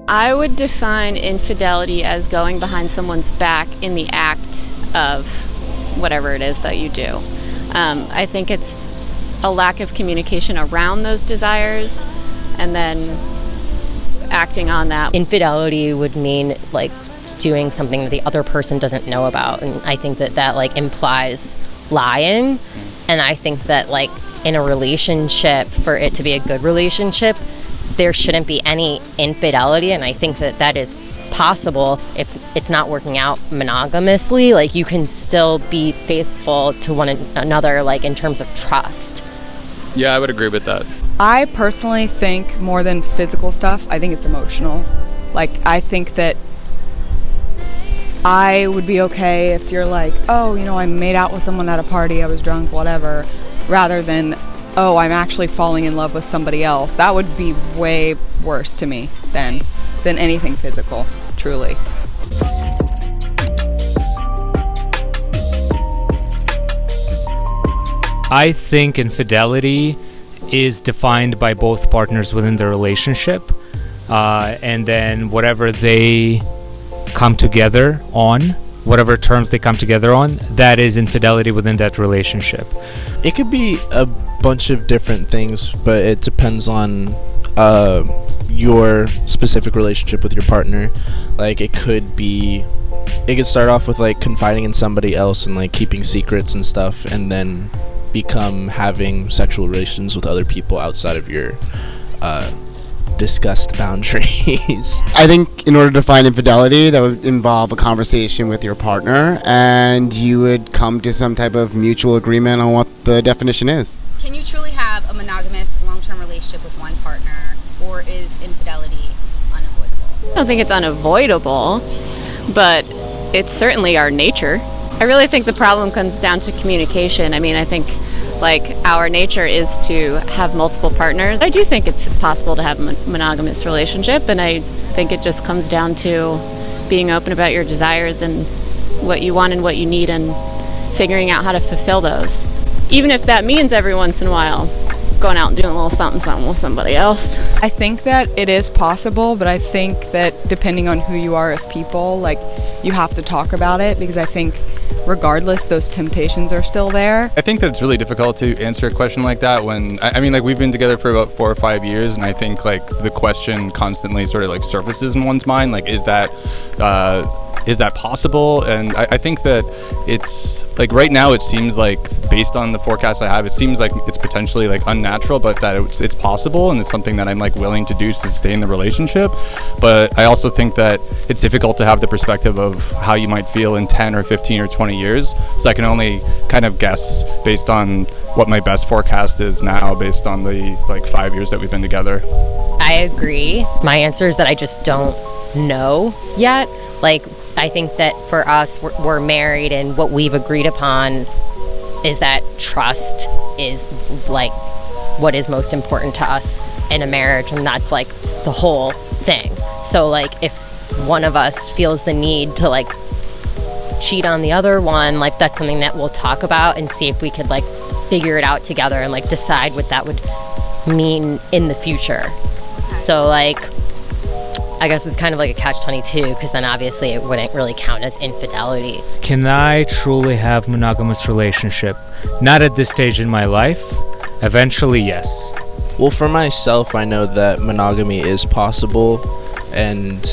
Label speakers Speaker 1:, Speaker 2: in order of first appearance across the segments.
Speaker 1: I would define infidelity as going behind someone's back in the act of whatever it is that you do. I think it's a lack of communication around those desires and then acting on that.
Speaker 2: Infidelity would mean like doing something that the other person doesn't know about, and I think that like implies lying. And I think that like in a relationship, for it to be a good relationship, there shouldn't be any infidelity, and I think that is possible if it's not working out monogamously. Like you can still be faithful to one another, like in terms of trust.
Speaker 3: Yeah, I would agree with that.
Speaker 4: I personally think more than physical stuff, I think it's emotional. Like I think that I would be okay if you're like, oh, you know, I made out with someone at a party, I was drunk, whatever, rather than, oh, I'm actually falling in love with somebody else. That would be way worse to me than anything physical, truly.
Speaker 5: I think infidelity is defined by both partners within the relationship, and then whatever they come together on, whatever terms they come together on, that is infidelity within that relationship.
Speaker 6: It could be a bunch of different things, but it depends on your specific relationship with your partner. Like it could start off with like confiding in somebody else and like keeping secrets and stuff, and then become having sexual relations with other people outside of your discussed boundaries.
Speaker 7: I think in order to define infidelity, that would involve a conversation with your partner, and you would come to some type of mutual agreement on what the definition is.
Speaker 8: Can you truly have a monogamous long-term relationship with one partner, or is infidelity unavoidable?
Speaker 1: I don't think it's unavoidable, but it's certainly our nature. I really think the problem comes down to communication. I mean, I think like our nature is to have multiple partners. I do think it's possible to have a monogamous relationship, and I think it just comes down to being open about your desires and what you want and what you need, and figuring out how to fulfill those. Even if that means every once in a while going out and doing a little something with somebody else.
Speaker 4: I think that it is possible, but I think that depending on who you are as people, like you have to talk about it, because I think regardless, those temptations are still there.
Speaker 3: I think that it's really difficult to answer a question like that when, I mean, like we've been together for about 4 or 5 years, and I think like the question constantly sort of like surfaces in one's mind, like is that possible? And I think that it's like right now it seems like, based on the forecast I have, it seems like it's potentially like unnatural, but that it's possible, and it's something that I'm like willing to do to sustain the relationship. But I also think that it's difficult to have the perspective of how you might feel in 10 or 15 or 20 years. So I can only kind of guess based on what my best forecast is now, based on the like 5 years that we've been together.
Speaker 2: I agree. My answer is that I just don't know yet. Like, I think that for us, we're married, and what we've agreed upon is that trust is like what is most important to us in a marriage, and that's like the whole thing. So like if one of us feels the need to like cheat on the other one, like that's something that we'll talk about and see if we could like figure it out together and like decide what that would mean in the future. So like I guess it's kind of like a catch-22, because then obviously it wouldn't really count as infidelity.
Speaker 5: Can I truly have monogamous relationship? Not at this stage in my life. Eventually, yes.
Speaker 6: Well, for myself, I know that monogamy is possible, and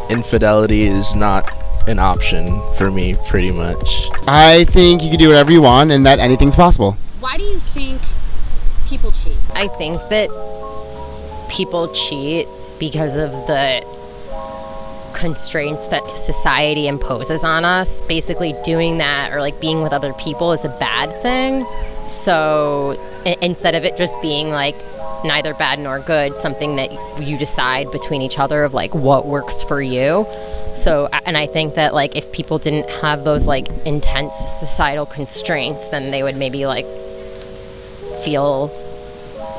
Speaker 6: infidelity is not an option for me, pretty much.
Speaker 7: I think you can do whatever you want, and that anything's possible.
Speaker 8: Why do you think people cheat?
Speaker 2: I think that people cheat because of the constraints that society imposes on us. Basically doing that or like being with other people is a bad thing. So instead of it just being like neither bad nor good, something that you decide between each other of like what works for you. So, and I think that like if people didn't have those like intense societal constraints, then they would maybe like feel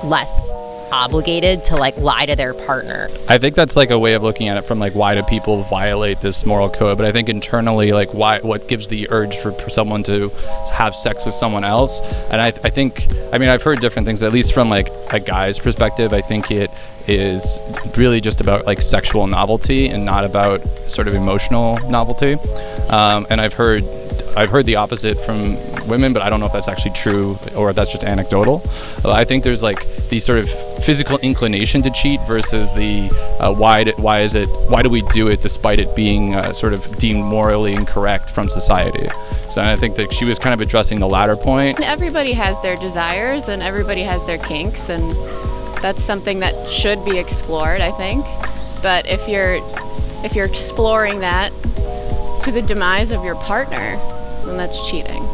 Speaker 2: less obligated to like lie to their partner.
Speaker 3: I think that's like a way of looking at it from like, why do people violate this moral code? But I think internally, like, what gives the urge for someone to have sex with someone else? And I think, I mean, I've heard different things, at least from like a guy's perspective. I think it is really just about like sexual novelty and not about sort of emotional novelty. And I've heard the opposite from women, but I don't know if that's actually true or if that's just anecdotal. I think there's like the sort of physical inclination to cheat versus the why do we do it despite it being sort of deemed morally incorrect from society. So I think that she was kind of addressing the latter point.
Speaker 1: Everybody has their desires and everybody has their kinks, and that's something that should be explored, I think. But if you're exploring that to the demise of your partner, then that's cheating.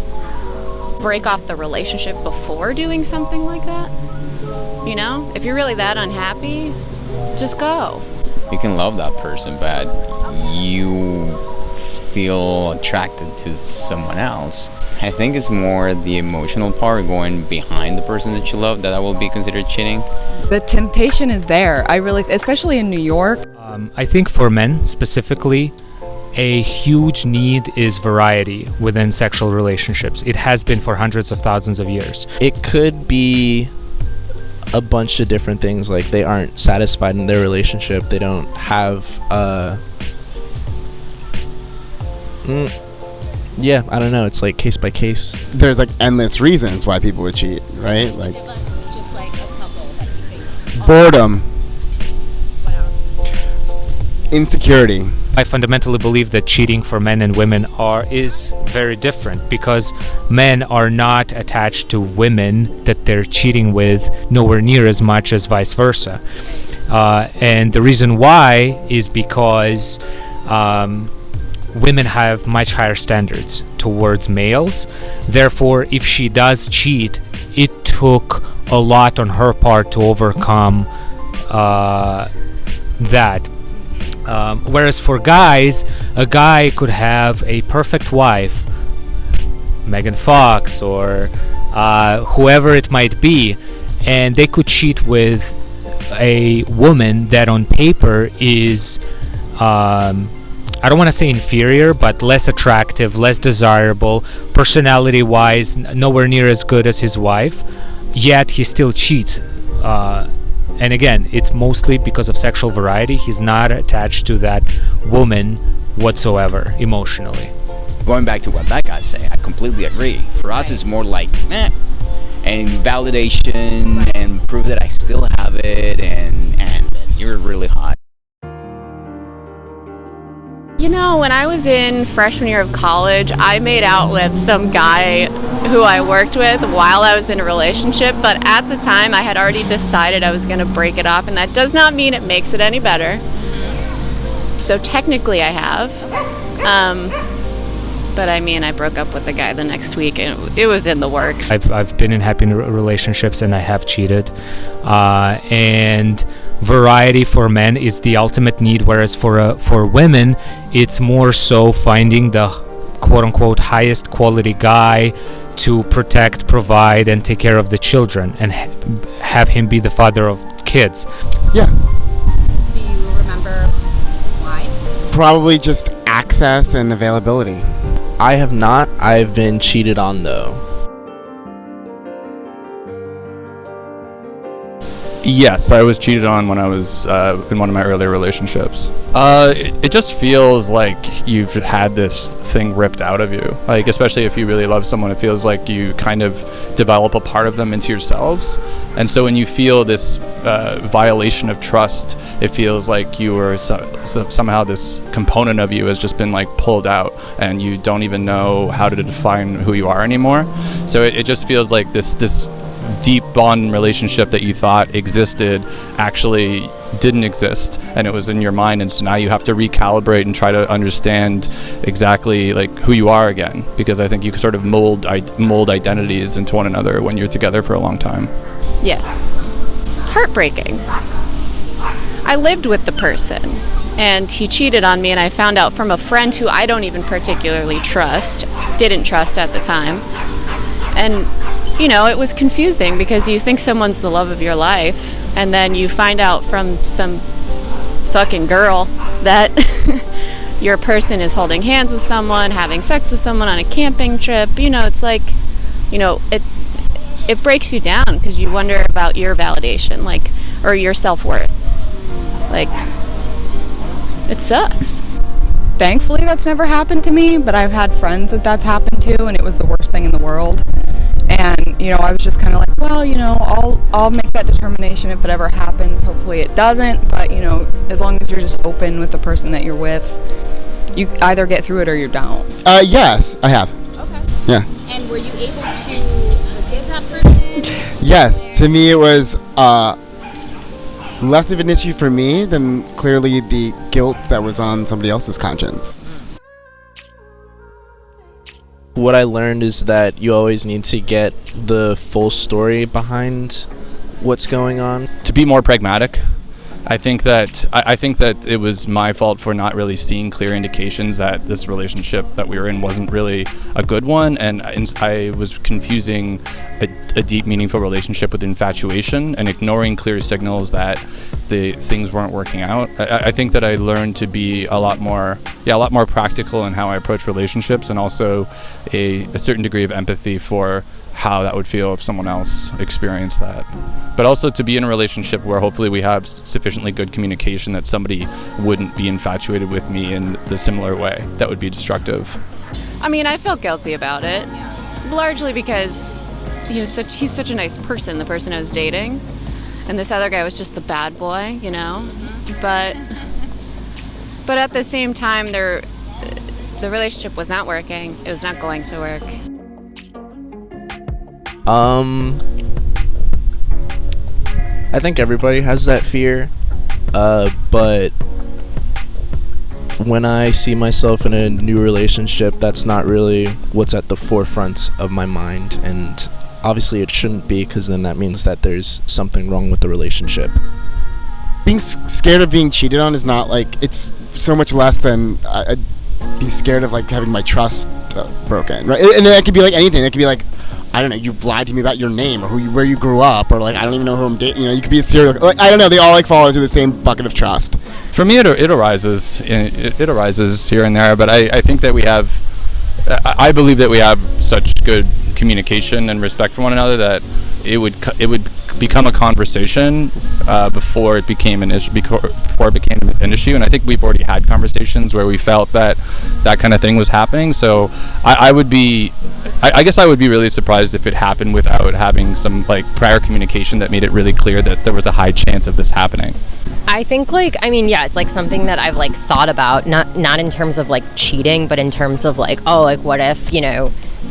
Speaker 1: Break off the relationship before doing something like that. You know, if you're really that unhappy, just go.
Speaker 9: You can love that person, but you feel attracted to someone else. I think it's more the emotional part going behind the person that you love that will be considered cheating.
Speaker 4: The temptation is there. Especially in New York.
Speaker 5: I think for men specifically, a huge need is variety within sexual relationships. It has been for hundreds of thousands of years.
Speaker 6: It could be a bunch of different things, like they aren't satisfied in their relationship. They don't have yeah, I don't know. It's like case by case.
Speaker 7: There's like endless reasons why people would cheat, right? Like
Speaker 8: Give us just like a couple that you think.
Speaker 7: boredom,
Speaker 8: What else?
Speaker 7: insecurity.
Speaker 5: I fundamentally believe that cheating for men and women is very different, because men are not attached to women that they're cheating with nowhere near as much as vice versa. And the reason why is because women have much higher standards towards males. Therefore, if she does cheat, it took a lot on her part to overcome that. Whereas for guys, a guy could have a perfect wife, Megan Fox or whoever it might be, and they could cheat with a woman that on paper is I don't want to say inferior, but less attractive, less desirable, personality-wise, nowhere near as good as his wife, yet he still cheats. And again, it's mostly because of sexual variety. He's not attached to that woman whatsoever, emotionally.
Speaker 9: Going back to what that guy say, I completely agree. For us, it's more like, and validation and prove that I still have it, and you're really hot.
Speaker 1: You know, when I was in freshman year of college, I made out with some guy who I worked with while I was in a relationship, but at the time I had already decided I was going to break it off, and that does not mean it makes it any better. So technically I have. But I mean, I broke up with the guy the next week, and it was in the works.
Speaker 5: I've been in happy relationships, and I have cheated. And variety for men is the ultimate need, whereas for women, it's more so finding the quote-unquote highest quality guy to protect, provide, and take care of the children, and have him be the father of kids.
Speaker 7: Yeah.
Speaker 8: Do you remember why?
Speaker 7: Probably just access and availability.
Speaker 6: I have not. I've been cheated on though.
Speaker 3: Yes, I was cheated on when I was in one of my earlier relationships. It just feels like you've had this thing ripped out of you. Like, especially if you really love someone, it feels like you kind of develop a part of them into yourselves. And so when you feel this violation of trust, it feels like you were somehow this component of you has just been like pulled out, and you don't even know how to define who you are anymore. So it just feels like this deep bond relationship that you thought existed actually didn't exist, and it was in your mind, and so now you have to recalibrate and try to understand exactly like who you are again, because I think you sort of mold identities into one another when you're together for a long time.
Speaker 1: Yes. Heartbreaking. I lived with the person, and he cheated on me, and I found out from a friend who I don't even particularly didn't trust at the time. And you know, it was confusing because you think someone's the love of your life, and then you find out from some fucking girl that your person is holding hands with someone, having sex with someone on a camping trip, it's like, it breaks you down because you wonder about your validation, like, or your self-worth. Like, it sucks.
Speaker 4: Thankfully, that's never happened to me, but I've had friends that that's happened to, and it was the worst thing in the world. And, I was just kind of like, well, I'll make that determination if it ever happens. Hopefully it doesn't, but, as long as you're just open with the person that you're with, you either get through it or you don't.
Speaker 7: Yes, I have.
Speaker 8: Okay.
Speaker 7: Yeah.
Speaker 8: And were you able to forgive that person?
Speaker 7: Yes, to me it was less of an issue for me than clearly the guilt that was on somebody else's conscience.
Speaker 6: What I learned is that you always need to get the full story behind what's going on.
Speaker 3: To be more pragmatic, I think that it was my fault for not really seeing clear indications that this relationship that we were in wasn't really a good one, and I was confusing a deep, meaningful relationship with infatuation and ignoring clear signals that the things weren't working out. I think that I learned to be a lot more practical in how I approach relationships, and also a certain degree of empathy for how that would feel if someone else experienced that. But also to be in a relationship where hopefully we have sufficiently good communication that somebody wouldn't be infatuated with me in the similar way that would be destructive.
Speaker 1: I mean, I felt guilty about it, largely because he's such a nice person, the person I was dating, and this other guy was just the bad boy, But at the same time, the relationship was not working. It was not going to work.
Speaker 6: I think everybody has that fear, but when I see myself in a new relationship, that's not really what's at the forefront of my mind, and obviously it shouldn't be, because then that means that there's something wrong with the relationship.
Speaker 7: Being scared of being cheated on is not like, it's so much less than being scared of like having my trust broken, right? And that could be like anything. It could be like, I don't know, you've lied to me about your name or where you grew up, or like I don't even know who I'm dating. You could be a serial. Like, I don't know. They all like fall into the same bucket of trust.
Speaker 3: For me, it arises here and there, but I think that I believe that we have such good communication and respect for one another that it would become a conversation before it became an issue. And I think we've already had conversations where we felt that kind of thing was happening. So I guess I would be really surprised if it happened without having some like prior communication that made it really clear that there was a high chance of this happening.
Speaker 2: I think it's like something that I've like thought about, not in terms of like cheating, but in terms of like, what if,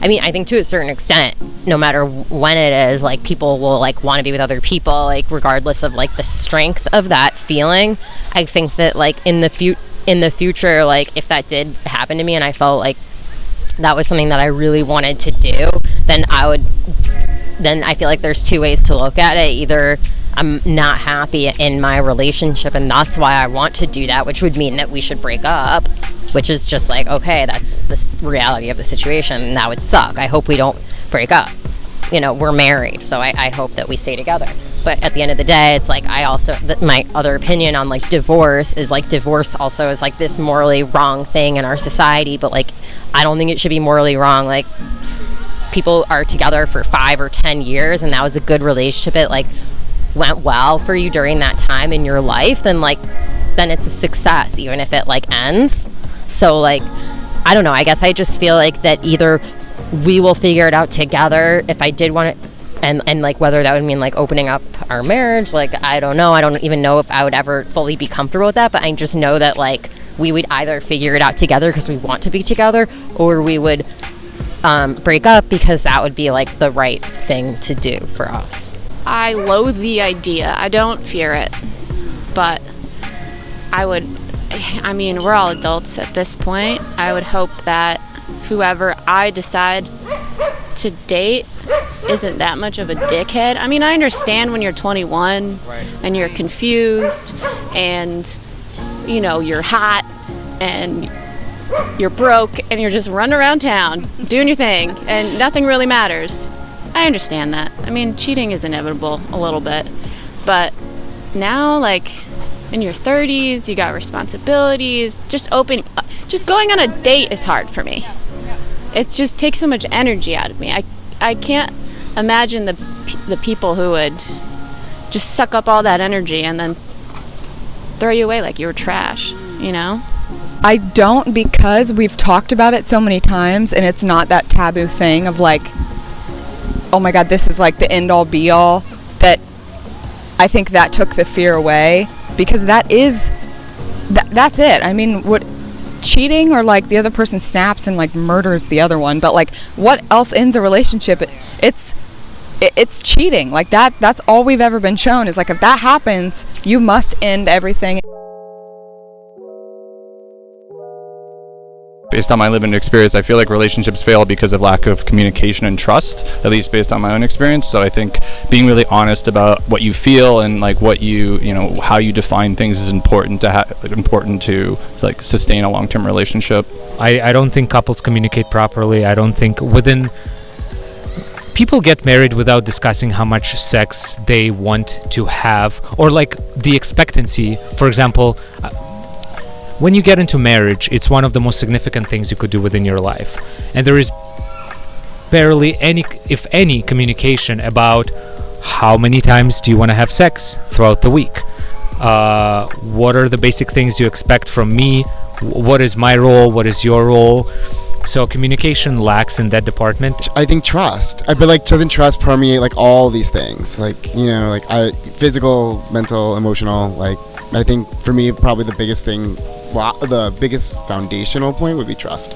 Speaker 2: I think to a certain extent, no matter when it is, like people will like want to be with other people, like regardless of like the strength of that feeling. I think that like in the future, like if that did happen to me and I felt like that was something that I really wanted to do, then I feel like there's two ways to look at it. Either I'm not happy in my relationship and that's why I want to do that, which would mean that we should break up, which is just like, okay, that's the reality of the situation, and that would suck. I hope we don't break up. We're married, so I hope that we stay together. But at the end of the day, it's like my other opinion on like divorce is like divorce also is like this morally wrong thing in our society, but like I don't think it should be morally wrong. Like people are together for 5 or 10 years and that was a good relationship, it like went well for you during that time in your life, then it's a success even if it like ends. So like I don't know, I guess I just feel like that either we will figure it out together if I did want it, and like whether that would mean like opening up our marriage, like I don't know, I don't even know if I would ever fully be comfortable with that, but I just know that like we would either figure it out together because we want to be together, or we would break up because that would be like the right thing to do for us.
Speaker 1: I loathe the idea. I don't fear it, but we're all adults at this point. I would hope that whoever I decide to date isn't that much of a dickhead. I mean, I understand when you're 21 and you're confused and, you're hot and you're broke and you're just running around town doing your thing and nothing really matters. I understand that. I mean, cheating is inevitable a little bit, but now, like, in your 30s, you got responsibilities, just going on a date is hard for me. It just takes so much energy out of me. I can't imagine the people who would just suck up all that energy and then throw you away like you were trash, you know?
Speaker 4: I don't, because we've talked about it so many times, and it's not that taboo thing of like, oh my God, this is like the end all be all, that I think that took the fear away, because that's it. I mean, what, cheating or like the other person snaps and like murders the other one, but like what else ends a relationship? It's cheating. Like that's all we've ever been shown, is like, if that happens, you must end everything.
Speaker 3: Based on my lived experience, I feel like relationships fail because of lack of communication and trust, at least based on my own experience. So I think being really honest about what you feel and like what you know, how you define things is important to like sustain a long-term relationship.
Speaker 5: I don't think couples communicate properly. I don't think people get married without discussing how much sex they want to have, or like the expectancy. For example, when you get into marriage, it's one of the most significant things you could do within your life. And there is barely any, if any, communication about how many times do you want to have sex throughout the week. What are the basic things you expect from me? What is my role? What is your role? So communication lacks in that department.
Speaker 7: I think trust. But like, doesn't trust permeate like all these things? Like, you know, like physical, mental, emotional. Like, I think for me, probably the biggest thing, the biggest foundational point would be trust.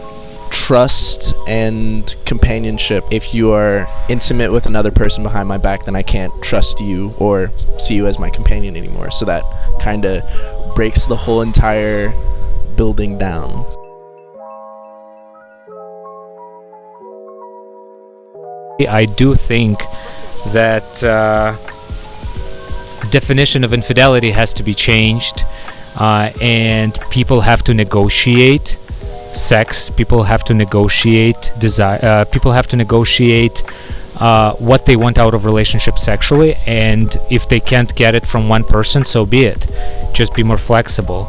Speaker 6: Trust and companionship. If you are intimate with another person behind my back, then I can't trust you or see you as my companion anymore. So that kind of breaks the whole entire building down.
Speaker 5: I do think that definition of infidelity has to be changed, and people have to negotiate sex. People have to negotiate desire. People have to negotiate what they want out of relationship sexually, and if they can't get it from one person, so be it. Just be more flexible.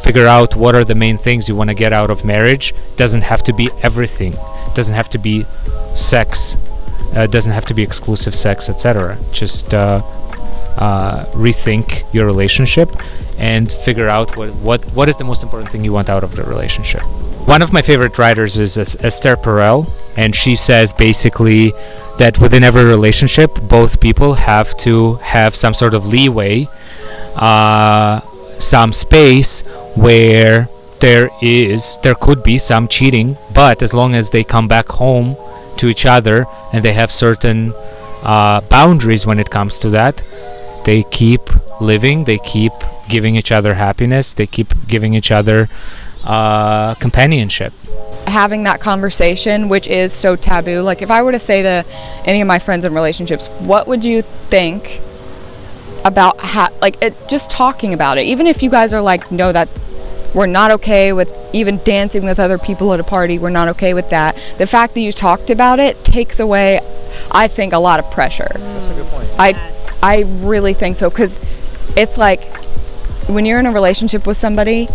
Speaker 5: Figure out what are the main things you want to get out of marriage. Doesn't have to be everything. Doesn't have to be sex. Doesn't have to be exclusive sex, etc. Just rethink your relationship and figure out what is the most important thing you want out of the relationship. One of my favorite writers is Esther Perel, and she says basically that within every relationship, both people have to have some sort of leeway, some space where there could be some cheating, but as long as they come back home to each other and they have certain boundaries when it comes to that, they keep living, they keep giving each other happiness, they keep giving each other companionship.
Speaker 4: Having that conversation, which is so taboo, like if I were to say to any of my friends in relationships, what would you think about just talking about it, even if you guys are like, no, we're not okay with even dancing with other people at a party, we're not okay with that. The fact that you talked about it takes away, I think, a lot of pressure.
Speaker 6: That's a good point.
Speaker 4: I really think so, because it's like when you're in a relationship with somebody,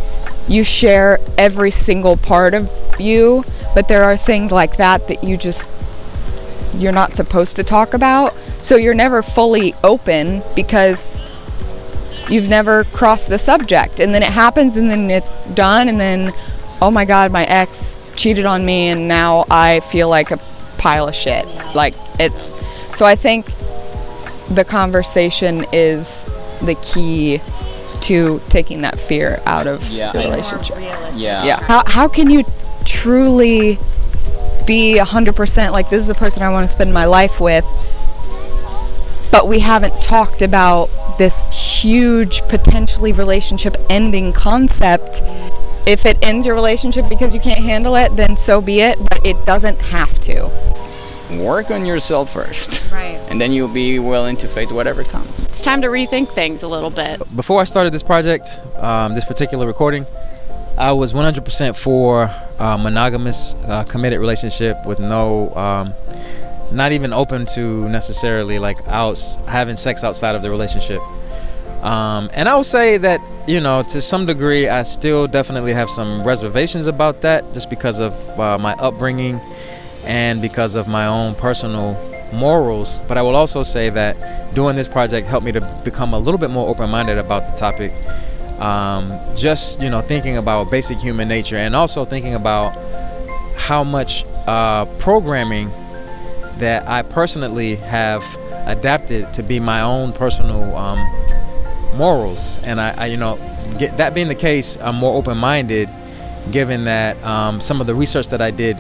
Speaker 4: you share every single part of you, but there are things like that you're not supposed to talk about, so you're never fully open because you've never crossed the subject, and then it happens, and then it's done, and then, oh my God, my ex cheated on me, and now I feel like a pile of shit. Like, so I think the conversation is the key to taking that fear out of the relationship. How can you truly be 100% like, this is the person I want to spend my life with, but we haven't talked about this huge potentially relationship ending concept? If it ends your relationship because you can't handle it, then so be it, but it doesn't have to.
Speaker 9: Work on yourself first.
Speaker 1: Right.
Speaker 9: And then you'll be willing to face whatever comes.
Speaker 1: It's time to rethink things a little bit.
Speaker 10: Before I started this project, this particular recording, I was 100% for monogamous, committed relationship with no, not even open to necessarily like having sex outside of the relationship. And I would say that, to some degree, I still definitely have some reservations about that, just because of my upbringing and because of my own personal morals. But I will also say that doing this project helped me to become a little bit more open-minded about the topic. Just, thinking about basic human nature, and also thinking about how much programming that I personally have adapted to be my own personal morals. And I that being the case, I'm more open-minded, given that some of the research that I did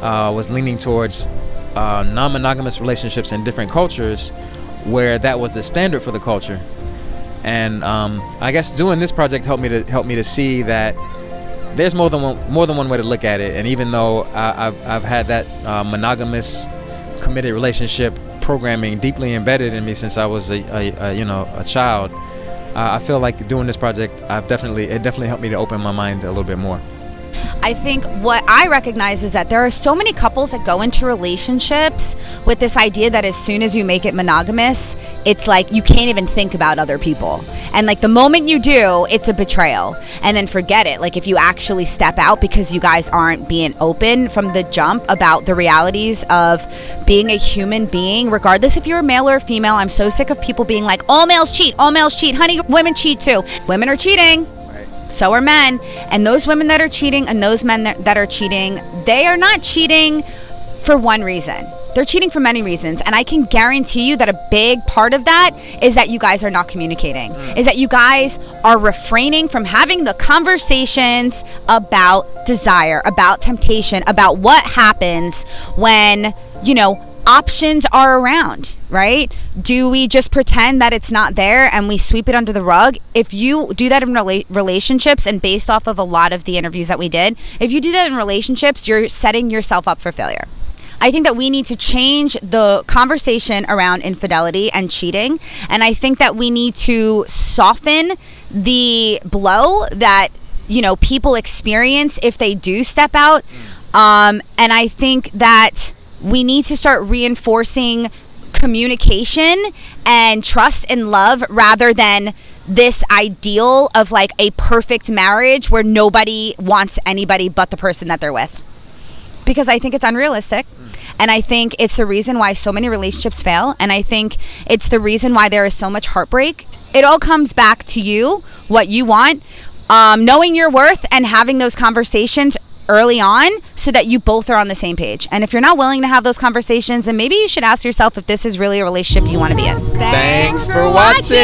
Speaker 10: was leaning towards non-monogamous relationships in different cultures, where that was the standard for the culture. And I guess doing this project helped me to see that there's more than one way to look at it. And even though I've had that monogamous committed relationship programming deeply embedded in me since I was a child, I feel like doing this project, it definitely helped me to open my mind a little bit more.
Speaker 8: I think what I recognize is that there are so many couples that go into relationships with this idea that as soon as you make it monogamous, it's like you can't even think about other people. And like the moment you do, it's a betrayal. And then forget it. Like if you actually step out because you guys aren't being open from the jump about the realities of being a human being, regardless if you're a male or a female. I'm so sick of people being like, all males cheat, honey, women cheat too. Women are cheating. So are men. And those women that are cheating and those men that are cheating, they are not cheating for one reason. They're cheating for many reasons. And I can guarantee you that a big part of that is that you guys are not communicating. Is that you guys are refraining from having the conversations about desire, about temptation, about what happens when, options are around, right? Do we just pretend that it's not there and we sweep it under the rug? If you do that in relationships, and based off of a lot of the interviews that we did, if you do that in relationships, you're setting yourself up for failure. I think that we need to change the conversation around infidelity and cheating. And I think that we need to soften the blow that, people experience if they do step out. And I think that we need to start reinforcing communication and trust and love, rather than this ideal of like a perfect marriage where nobody wants anybody but the person that they're with. Because I think it's unrealistic. And I think it's the reason why so many relationships fail. And I think it's the reason why there is so much heartbreak. It all comes back to you, what you want, knowing your worth, and having those conversations early on so that you both are on the same page. And if you're not willing to have those conversations, then maybe you should ask yourself if this is really a relationship you want to be in.
Speaker 10: Thanks for watching.